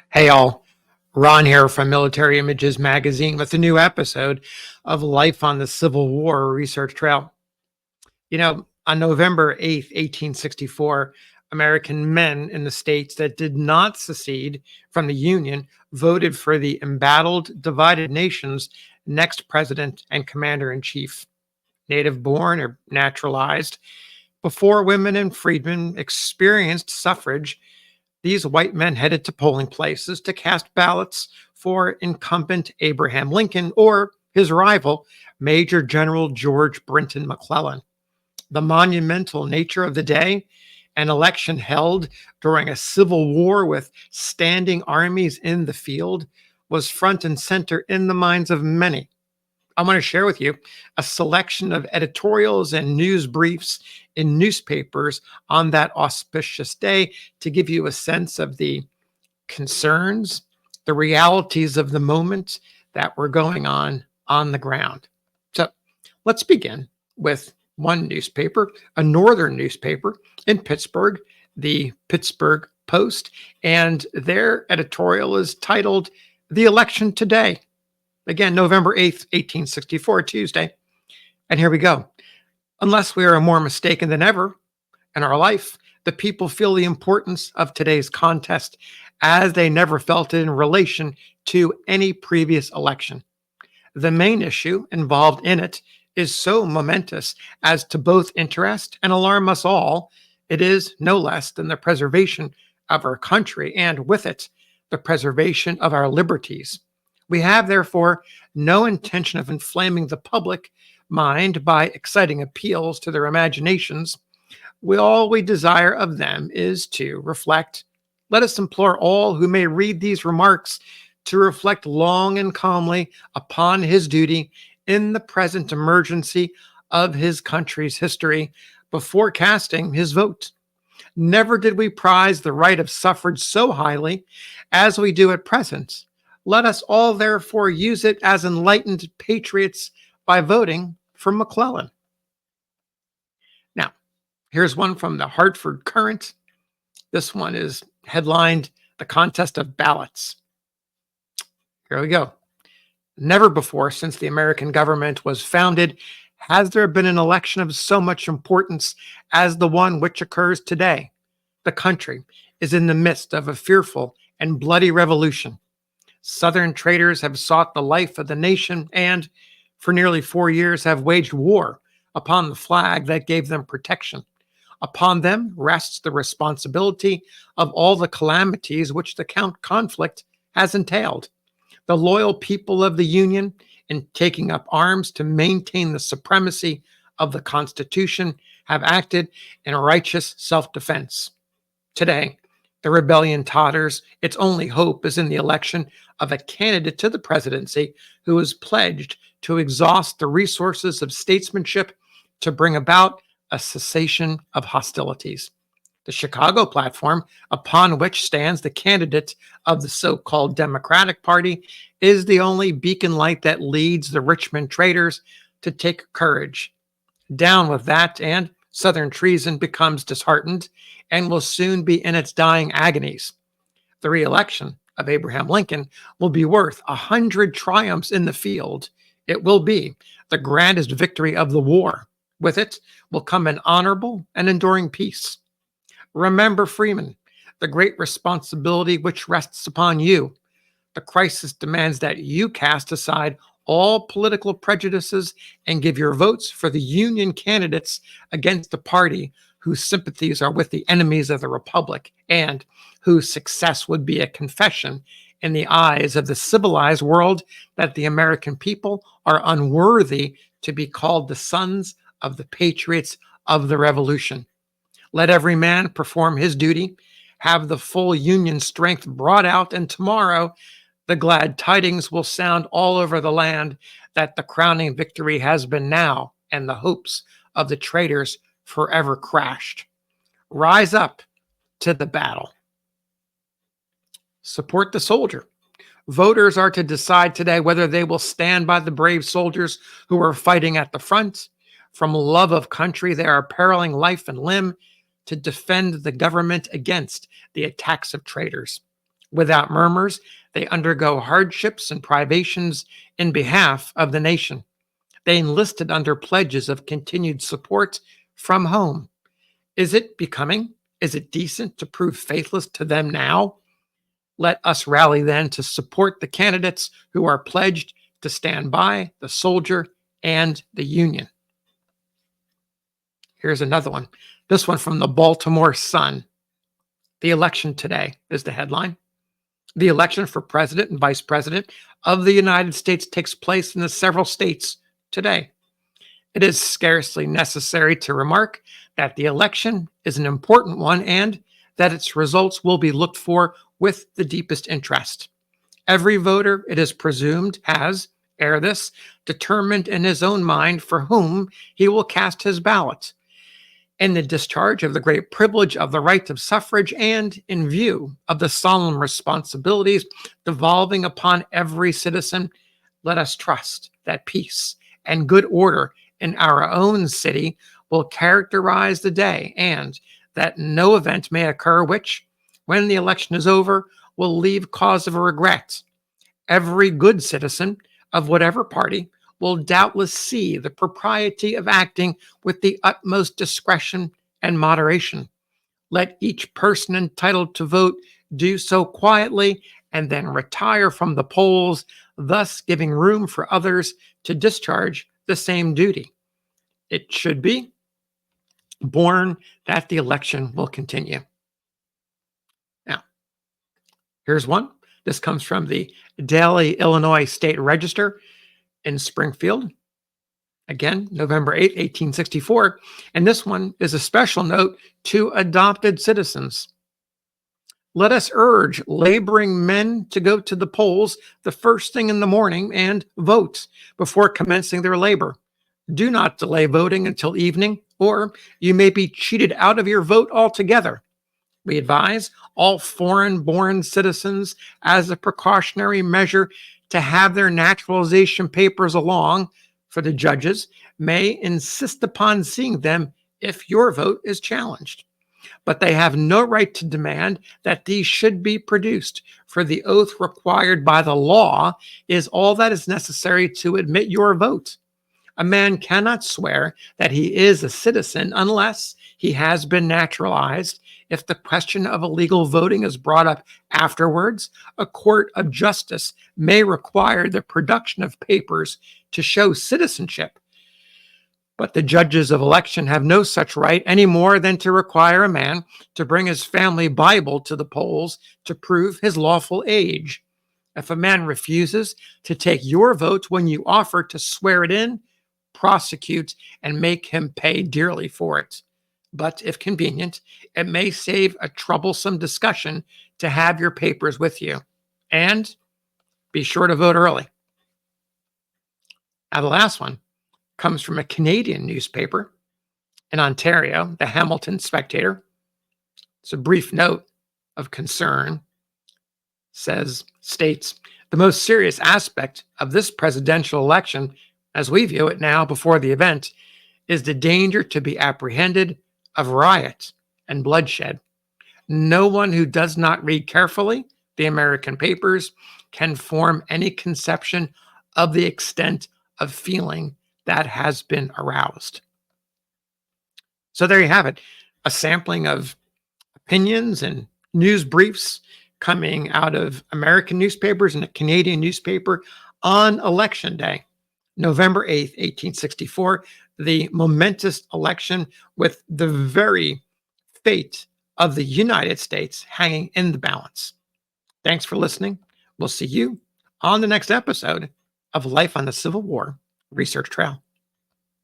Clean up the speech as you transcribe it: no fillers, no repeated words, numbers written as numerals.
Hey all, Ron here from Military Images Magazine with a new episode of Life on the Civil War Research Trail. On November 8th, 1864, American men in the states that did not secede from the Union voted for the embattled, divided nation's next president and commander-in-chief. Native born or naturalized, before women and freedmen experienced suffrage, these white men headed to polling places to cast ballots for incumbent Abraham Lincoln or his rival, Major General George Brinton McClellan. The monumental nature of the day, an election held during a civil war with standing armies in the field, was front and center in the minds of many. I want to share with you a selection of editorials and news briefs in newspapers on that auspicious day to give you a sense of the concerns, the realities of the moment that were going on the ground. So let's begin with one newspaper, a northern newspaper in Pittsburgh, the Pittsburgh Post, and their editorial is titled "The Election Today." Again, November 8th, 1864, Tuesday. And here we go. Unless we are more mistaken than ever in our life, the people feel the importance of today's contest as they never felt it in relation to any previous election. The main issue involved in it is so momentous as to both interest and alarm us all. It is no less than the preservation of our country and with it, the preservation of our liberties. We have, therefore, no intention of inflaming the public mind by exciting appeals to their imaginations. All we desire of them is to reflect. Let us implore all who may read these remarks to reflect long and calmly upon his duty in the present emergency of his country's history before casting his vote. Never did we prize the right of suffrage so highly as we do at present. Let us all therefore use it as enlightened patriots by voting for McClellan. Now, here's one from the Hartford Courant. This one is headlined "The Contest of Ballots." Here we go. Never before since the American government was founded has there been an election of so much importance as the one which occurs today. The country is in the midst of a fearful and bloody revolution. Southern traitors have sought the life of the nation and, for nearly 4 years, have waged war upon the flag that gave them protection. Upon them rests the responsibility of all the calamities which the conflict has entailed. The loyal people of the Union, in taking up arms to maintain the supremacy of the Constitution, have acted in righteous self-defense. Today, the rebellion totters. Its only hope is in the election of a candidate to the presidency who is pledged to exhaust the resources of statesmanship to bring about a cessation of hostilities. The Chicago platform, upon which stands the candidate of the so-called Democratic Party, is the only beacon light that leads the Richmond traitors to take courage. Down with that, and Southern treason becomes disheartened and will soon be in its dying agonies. The re-election of Abraham Lincoln will be worth 100 triumphs in the field. It will be the grandest victory of the war. With it will come an honorable and enduring peace. Remember, freemen, the great responsibility which rests upon you. The crisis demands that you cast aside all political prejudices and give your votes for the Union candidates against a party whose sympathies are with the enemies of the Republic and whose success would be a confession in the eyes of the civilized world that the American people are unworthy to be called the sons of the patriots of the Revolution. Let every man perform his duty, have the full Union strength brought out, and tomorrow the glad tidings will sound all over the land that the crowning victory has been now, and the hopes of the traitors forever crashed. Rise up to the battle. Support the soldier. Voters are to decide today whether they will stand by the brave soldiers who are fighting at the front. From love of country, they are periling life and limb to defend the government against the attacks of traitors. Without murmurs, they undergo hardships and privations in behalf of the nation. They enlisted under pledges of continued support from home. Is it becoming? Is it decent to prove faithless to them now? Let us rally then to support the candidates who are pledged to stand by the soldier and the Union. Here's another one. This one from the Baltimore Sun. The election today is the headline. The election for president and vice president of the United States takes place in the several states today. It is scarcely necessary to remark that the election is an important one and that its results will be looked for with the deepest interest. Every voter, it is presumed, has, ere this, determined in his own mind for whom he will cast his ballot. In the discharge of the great privilege of the right of suffrage and in view of the solemn responsibilities devolving upon every citizen, let us trust that peace and good order in our own city will characterize the day, and that no event may occur which, when the election is over, will leave cause of regret. Every good citizen of whatever party will doubtless see the propriety of acting with the utmost discretion and moderation. Let each person entitled to vote do so quietly and then retire from the polls, thus giving room for others to discharge the same duty. It should be borne that the election will continue. Now, here's one. This comes from the Daily Illinois State Register in Springfield. Again, November 8, 1864. And this one is a special note to adopted citizens. Let us urge laboring men to go to the polls the first thing in the morning and vote before commencing their labor. Do not delay voting until evening, or you may be cheated out of your vote altogether. We advise all foreign-born citizens, as a precautionary measure, to have their naturalization papers along, for the judges may insist upon seeing them if your vote is challenged. But they have no right to demand that these should be produced, for the oath required by the law is all that is necessary to admit your vote. A man cannot swear that he is a citizen unless he has been naturalized. If the question of illegal voting is brought up afterwards, a court of justice may require the production of papers to show citizenship. But the judges of election have no such right any more than to require a man to bring his family Bible to the polls to prove his lawful age. If a man refuses to take your vote when you offer to swear it in, prosecute and make him pay dearly for it. But if convenient, it may save a troublesome discussion to have your papers with you. And be sure to vote early. Now, the last one comes from a Canadian newspaper in Ontario, the Hamilton Spectator. It's a brief note of concern. States, the most serious aspect of this presidential election, as we view it now before the event, is the danger to be apprehended of riot and bloodshed. No one who does not read carefully the American papers can form any conception of the extent of feeling that has been aroused. So there you have it, a sampling of opinions and news briefs coming out of American newspapers and a Canadian newspaper on Election Day, November 8th, 1864, the momentous election with the very fate of the United States hanging in the balance. Thanks for listening. We'll see you on the next episode of Life on the Civil War Research Trail.